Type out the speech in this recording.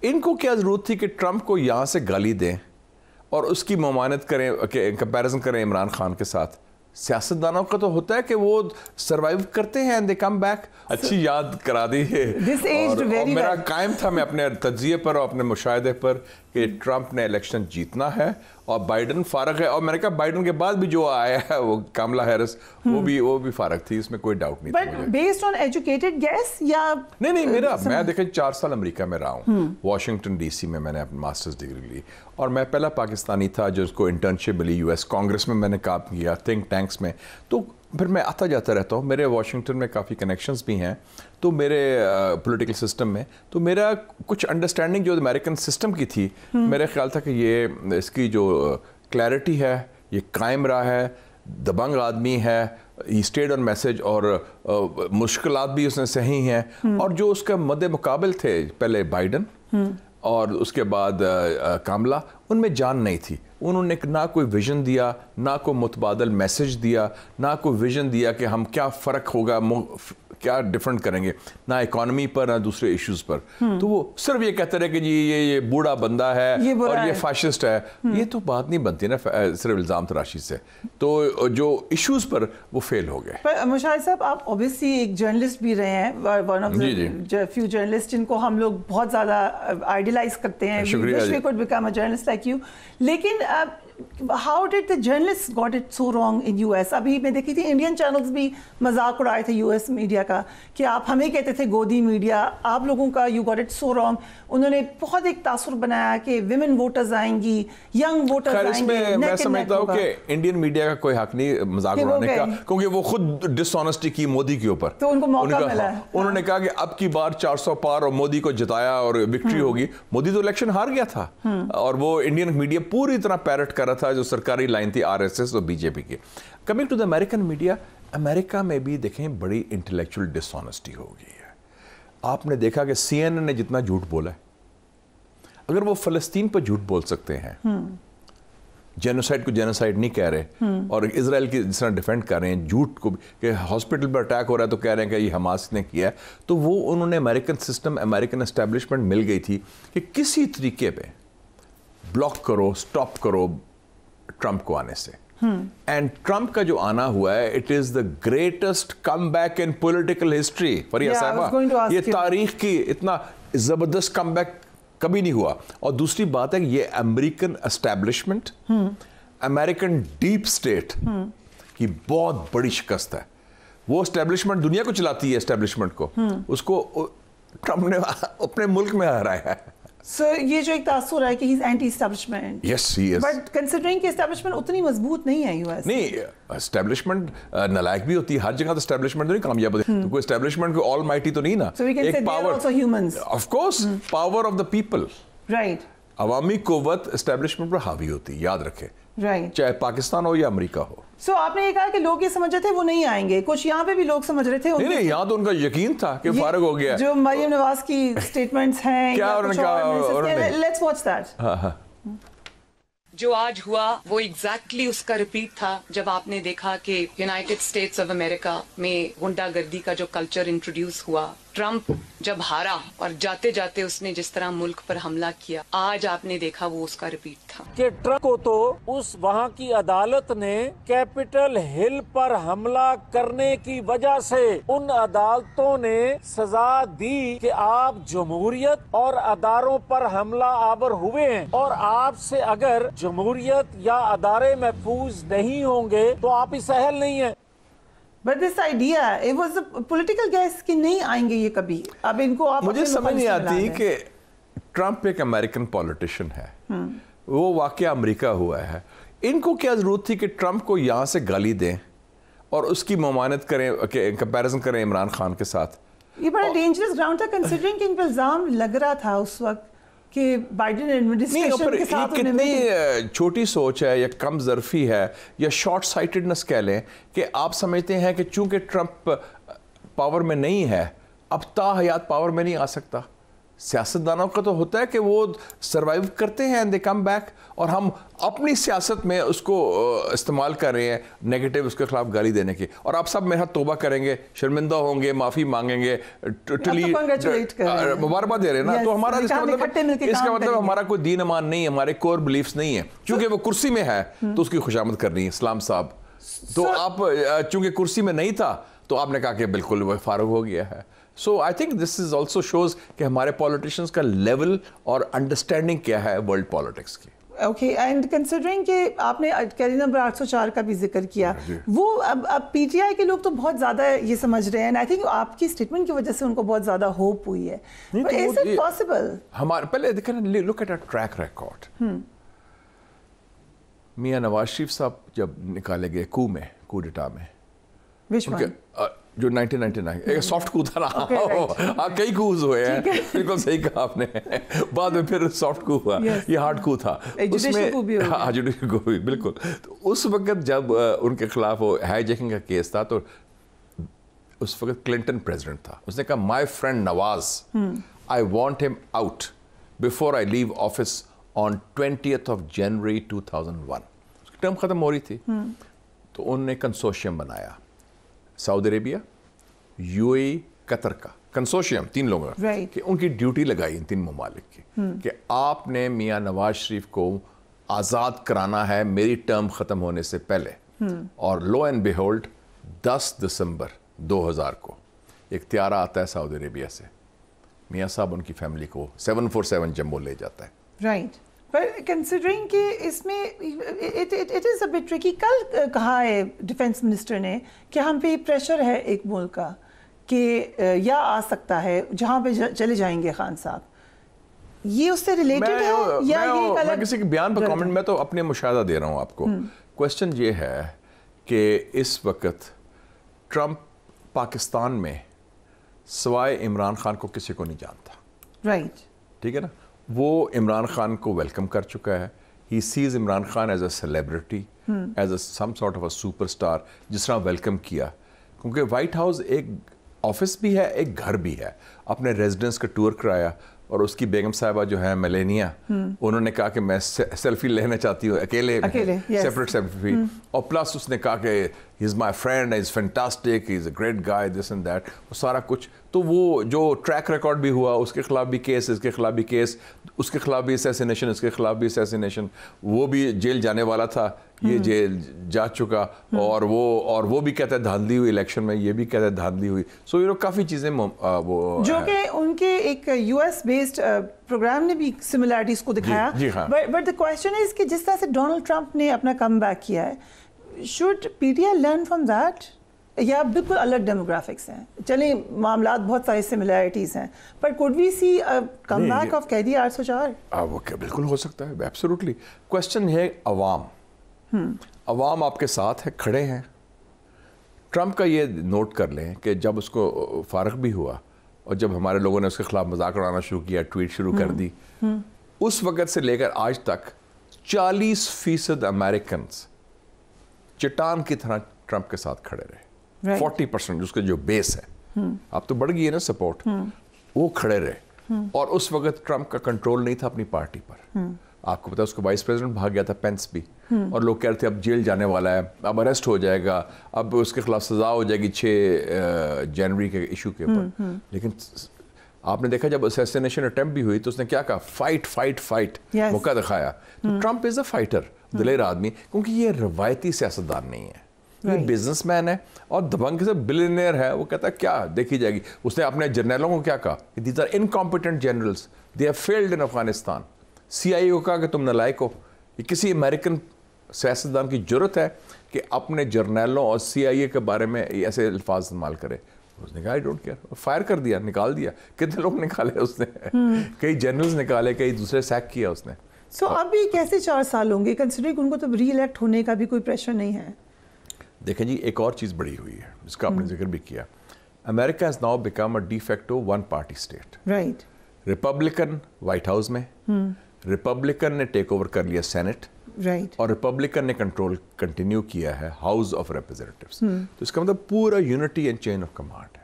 ان کو کیا ضرورت تھی کہ ٹرمپ کو یہاں سے گالی دیں اور اس کی ممانعت کریں، کمپیریزن کریں عمران خان کے ساتھ؟ سیاستدانوں کا تو ہوتا ہے کہ وہ سروائیو کرتے ہیں، دے کم بیک. اچھی یاد کرا دی ہے. اور میرا قائم تھا میں اپنے تجزیے پر اور اپنے مشاہدے پر کہ ٹرمپ نے الیکشن جیتنا ہے اور بائیڈن فارغ ہے. اور میں نے کہا بائیڈن کے بعد بھی جو آیا ہے وہ کاملا ہیرس، وہ بھی فارغ تھی، اس میں کوئی ڈاؤٹ نہیں تھا. بیسڈ آن ایجوکیٹڈ گیس یا نہیں میں دیکھیں 4 سال امریکہ میں رہا ہوں. واشنگٹن ڈی سی میں نے اپنی ماسٹرز ڈگری لی اور میں پہلا پاکستانی تھا جو اس کو انٹرنشپ ملی یو ایس کانگریس میں نے کام کیا، تھنک ٹینکس میں. تو پھر میں آتا جاتا رہتا ہوں، میرے واشنگٹن میں کافی کنیکشنز بھی ہیں تو میرے پولیٹیکل سسٹم میں. تو میرا کچھ انڈرسٹینڈنگ جو امریکن سسٹم کی تھی، میرا خیال تھا کہ یہ اس کی جو کلیئرٹی ہے یہ قائم رہا ہے، دبنگ آدمی ہے، ہی اسٹیڈ آن میسج، اور مشکلات بھی اس نے صحیح ہیں. اور جو اس کا مد مقابل تھے پہلے بائیڈن اور اس کے بعد کاملا، ان میں جان نہیں تھی. انہوں نے نہ کوئی ویژن دیا، نہ کوئی متبادل میسج دیا، نہ کوئی ویژن دیا کہ ہم کیا فرق ہوگا، کیا ڈیفرنٹ کریں گے، نہ اکانومی پر نہ دوسرے ایشوز پر. تو وہ صرف یہ کہتے رہے کہ جی یہ بوڑھا بندہ ہے اور یہ فاشسٹ ہے. یہ تو بات نہیں بنتی نا صرف الزام تراشی سے. تو جو ایشوز پر وہ فیل ہو گئے. پر مشاہد صاحب، آپ اوبیسلی ایک جرنلسٹ بھی رہے ہیں، one of the few journalist جن کو ہم لوگ بہت زیادہ آئیڈیلائز کرتے ہیں. We could become a journalist like you. لیکن how did the journalists got it so wrong in US؟ ابھی میں دیکھی تھی انڈین چینلز بھی مذاق اڑائے تھے US میڈیا کا کہ آپ ہمیں کہتے تھے گودی میڈیا، آپ لوگوں کا you got it so wrong. انہوں نے بہت ایک تاثر بنایا کہ ویمن ووٹرز آئیں گی، ینگ ووٹرز آئیں گی. اس میں میں سمجھتا ہوں کہ انڈین میڈیا کا کوئی حق نہیں مذاق اڑانے کا، کیونکہ وہ خود ڈس آنیسٹی کی مودی کے اوپر. تو ان کو موقع ملا. انہوں نے کہا کہ اب کی بار 400 پار اور مودی کو جتایا اور وکٹری ہوگی. مودی تو الیکشن ہار گیا تھا اور وہ انڈین میڈیا پوری طرح پیرٹ کر رہا تھا جو سرکاری لائن تھی RSS اور BJP کی. Coming to the American media, امریکہ میں بھی دیکھیں بڑی انٹلیکچوئل ڈس آنیسٹی ہو گئی ہے. آپ نے دیکھا کہ CNN نے جتنا جھوٹ بولا ہے، اگر وہ فلسطین پر جھوٹ بول سکتے ہیں، جینوسائڈ کو جینوسائڈ نہیں کہہ رہے اور اسرائیل کی جس طرح ڈیفینڈ کر رہے ہیں جھوٹ کو کہ ہاسپٹل پر اٹیک ہو رہا ہے تو کہہ رہے ہیں کہ یہ حماس نے کیا ہے، تو وہ انہوں نے امریکن سسٹم، امریکن اسٹیبلشمنٹ مل گئی تھی کہ کسی طریقے پہ بلاک کرو، سٹاپ کرو ٹرمپ کو آنے سے. اینڈ ٹرمپ کا جو آنا ہوا ہے، it is the greatest comeback in political history. Fariha صاحبہ، یہ تاریخ کی اتنا زبردست کم بیک کبھی نہیں ہوا. اور دوسری بات ہے کہ یہ American establishment, American deep state کی بہت بڑی شکست ہے. وہ اسٹیبلشمنٹ دنیا کو چلاتی ہے، اسٹیبلشمنٹ کو، اس کو ٹرمپ نے اپنے ملک میں ہرایا ہے. سو یہ جو ایک تاثر ہے کہ he is anti establishment. Yes he is. But considering کہ اسٹیبلشمنٹ اتنی مضبوط نہیں ہے US. نہیں، اسٹیبلشمنٹ نالائق بھی ہوتی ہے، ہر جگہ تو اسٹیبلشمنٹ نہیں کامیاب ہوتی. تو کوئی اسٹیبلشمنٹ کوئی آل مائٹی تو نہیں نا. ایک power, of course power of the people, right, عوامی قوت اسٹیبلشمنٹ پر حاوی ہوتی ہے، یاد رکھے، چاہے پاکستان ہو یا امریکہ ہو. سو آپ نے یہ کہا کہ لوگ یہ سمجھ رہے تھے وہ نہیں آئیں گے، کچھ یہاں پہ بھی لوگ سمجھ رہے تھے. نہیں، یہاں تو ان کا یقین تھا کہ فارغ ہو گیا. جو مریم نواز کی سٹیٹمنٹس ہیں، کیا انہوں نے کہا، لیٹس واچ دیٹ. جو آج ہوا وہ ایگزیکٹلی اس کا ریپیٹ تھا جب آپ نے دیکھا کہ یونائٹڈ اسٹیٹس آف امریکہ میں غنڈہ گردی کا جو کلچر انٹروڈیوس ہوا. ٹرمپ جب ہارا اور جاتے جاتے اس نے جس طرح ملک پر حملہ کیا، آج آپ نے دیکھا وہ اس کا ریپیٹ تھا. کہ ٹرمپ کو تو اس وہاں کی عدالت نے کیپٹل ہل پر حملہ کرنے کی وجہ سے ان عدالتوں نے سزا دی کہ آپ جمہوریت اور اداروں پر حملہ آور ہوئے ہیں، اور آپ سے اگر جمہوریت یا ادارے محفوظ نہیں ہوں گے تو آپ اس اہل نہیں ہیں. But this idea, it was a political guess کہ نہیں آئیں گے یہ کبھی. اب ان کو آپ مجھے سمجھ نہیں آتی کہ ٹرمپ ایک امریکن پولیٹیشین ہے، وہ واقعہ امریکہ ہوا ہے. ان کو کیا ضرورت تھی کہ ٹرمپ کو یہاں سے گالی دیں اور اس کی ممانعت کریں، کمپیریزن کریں عمران خان کے ساتھ. یہ بڑا ڈینجرس گراؤنڈ تھا کنسیڈرنگ کہ ان پہ الزام لگ رہا تھا اس وقت کہ بائیڈن ایڈمنسٹریشن کے ساتھ کتنی چھوٹی سوچ ہے یا کم ظرفی ہے یا شارٹ سائٹڈنس کہہ لیں کہ آپ سمجھتے ہیں کہ چونکہ ٹرمپ پاور میں نہیں ہے اب تا حیات پاور میں نہیں آ سکتا. सियासतदानों का तो होता है कि वो सर्वाइव करते हैं एंड दे कम बैक, और हम अपनी सियासत में उसको इस्तेमाल कर रहे हैं नेगेटिव, उसके खिलाफ गाली देने की। और आप सब मेरा तौबा करेंगे, शर्मिंदा होंगे, माफ़ी मांगेंगे, मुबारकबाद दे रहे हैं ना। तो हमारा इसका मतलब हमारा कोई दीन ईमान नहीं है, हमारे कोर बिलीफ्स नहीं है। चूंकि वो कुर्सी में है तो उसकी खुशामद करनी है इस्लाम साहब। तो आप चूंकि कुर्सी में नहीं था तो आपने कहा कि बिल्कुल वो फारूक हो गया है। So I think this is also shows कि हमारे पॉलिटिशियंस का लेवल और अंडरस्टैंडिंग क्या है वर्ल्ड पॉलिटिक्स की। ओके, एंड कंसिडरिंग कि आपने कैदी नंबर 804 का भी जिक्र किया, वो अब पीटीआई के लोग तो बहुत ज़्यादा ये समझ रहे हैं, आई थिंक आपकी स्टेटमेंट की वजह से उनको बहुत ज़्यादा होप हुई है। But is it possible? हमारे पहले देखा ना, look at a track record. मियां नवाज शरीफ साहब जब निकाले गए कू डिटा में, जो 1999 एक सॉफ्ट कू था ना, कई कूज हुए हैं, बिल्कुल सही कहा आपने, बाद में फिर सॉफ्ट कू हुआ, ये हार्ड कू था, उसमें हाँ जुडिशल कू भी बिल्कुल। तो उस वक्त जब उनके खिलाफ वो हाईजैकिंग का केस था, तो उस वक्त क्लिंटन प्रेसिडेंट था, उसने कहा my friend Nawaz, I want him out before I leave office on 20th of January 2001। उसकी टर्म खत्म हो रही थी, तो उन्होंने कंसोर्शियम बनाया, सऊदी अरेबिया, यूएई, कतर का कंसोर्शियम, 3 लोगों का, कि उनकी ड्यूटी लगाई इन 3 ममालिक की कि आपने मियां नवाज शरीफ को आज़ाद कराना है मेरी टर्म ख़त्म होने से पहले। और लो एंड बिहोल्ड 10 दिसंबर 2000 को एक त्यारा आता है सऊदी अरेबिया से, मियां साहब उनकी फैमिली को 747 जम्मू ले जाता है। राइट, पर कंसिडरिंग कि इसमें it is a bit tricky. कल कहा है डिफेंस मिनिस्टर ने कि हम पे प्रेशर है एक मुल्क का कि या आ सकता है जहाँ पे चले जाएंगे खान साहब, ये उससे रिलेटेड है या ये एक अलग? मैं किसी के बयान पर कमेंट में तो अपने मुशाहदा दे रहा हूँ आपको। क्वेश्चन ये है कि इस वक्त ट्रंप पाकिस्तान में सवाए इमरान खान को किसी को नहीं जानता। राइट, ठीक है ना, वो इमरान खान को वेलकम कर चुका है। He sees Imran Khan as a celebrity, as a some sort of a superstar, जिस तरह वेलकम किया। क्योंकि वाइट हाउस एक ऑफिस भी है, एक घर भी है। अपने रेजिडेंस का टूर कराया, और उसकी बेगम साहिबा जो है मेलेनिया, उन्होंने कहा कि मैं सेल्फी लेना चाहती हूँ अकेले सेपरेट सेल्फी। और प्लस उसने कहा कि he is my friend, is fantastic, he is a great guy, this and that, वो सारा कुछ। तो वो जो ट्रैक रिकॉर्ड भी हुआ, उसके खिलाफ भी केस, इसके खिलाफ भी केस, उसके खिलाफ भी असैसिनेशन, इसके खिलाफ भी असैसिनेशन, वो भी जेल जाने वाला था, ये जेल जा चुका, और वो भी कहता है धांधली हुई इलेक्शन में, ये भी कहता है धांधली हुई। सो ये काफ़ी चीज़ें वो जो कि उनके एक यूएस बेस्ड प्रोग्राम ने भी सिमिलैरिटीज को दिखाया। बट द क्वेश्चन इज कि जिस तरह से डोनाल्ड ट्रंप ने अपना कमबैक किया है, should PTI learn from that, या बिल्कुल अलग डेमोग्राफिक्स हैं? चलिए मामलात बहुत सारी सिमिलैरिटीज हैं, पर could we see a comeback of कैदी 804? वो क्या बिल्कुल हो सकता है, एब्सोल्युटली। क्वेश्चन है अवाम आपके साथ है, खड़े हैं। ट्रंप का ये नोट कर लें कि जब उसको फारग भी हुआ और जब हमारे लोगों ने उसके खिलाफ मजाक उड़ाना शुरू किया, ट्वीट शुरू कर दी, उस वक़्त से लेकर आज तक 40% अमेरिकन चट्टान की तरह ट्रंप के साथ खड़े रहे। 40% उसके जो बेस है, अब तो बढ़ गई है ना सपोर्ट, वो खड़े रहे। और उस वक़्त ट्रंप का कंट्रोल नहीं था अपनी पार्टी पर। आपको पता है उसको वाइस प्रेसिडेंट भाग गया था, पेंस भी, और लोग कह रहे थे अब जेल जाने वाला है, अब अरेस्ट हो जाएगा, अब उसके खिलाफ सजा हो जाएगी 6 जनवरी के इशू के ऊपर। लेकिन आपने देखा जब असैसिनेशन अटेम्प्ट भी हुई तो उसने क्या कहा, फाइट फाइट फाइट, मौका दिखाया। तो ट्रंप इज़ अ फाइटर, दिलेर आदमी, क्योंकि ये रवायती सियासतदान नहीं है, ये बिजनेसमैन है और दबंग से बिलियनियर है। वो कहता है क्या देखी जाएगी। उसने अपने जर्नलों को क्या कहा, these are incompetent generals, they have failed in Afghanistan. CIA को कहा कि तुम नालायक हो। ये किसी अमेरिकन सियासतदान की जरूरत है कि अपने जर्नलों और CIA के बारे में ऐसे अल्फाज इस्तेमाल करे? उसने कहा आई डोंट केयर, फायर कर दिया, निकाल दिया। कितने लोग निकाले उसने, कई जनरल्स निकाले, कई दूसरे सैक किया उसने। सो अभी कैसे 4 साल होंगे, कंसिडरिंग उनको तो री इलेक्ट होने का भी कोई प्रेशर नहीं है? देखें जी, एक और चीज़ बड़ी हुई है जिसका आपने जिक्र भी किया। America has now become a de facto 1 party state. Right, Republican white house में, रिपब्लिकन ने टेक ओवर कर लिया सेनेट, राइट, और रिपब्लिकन ने कंट्रोल कंटिन्यू किया है हाउस ऑफ रिप्रेजेंटेटिव्स। तो इसका मतलब पूरा unity and chain of command है।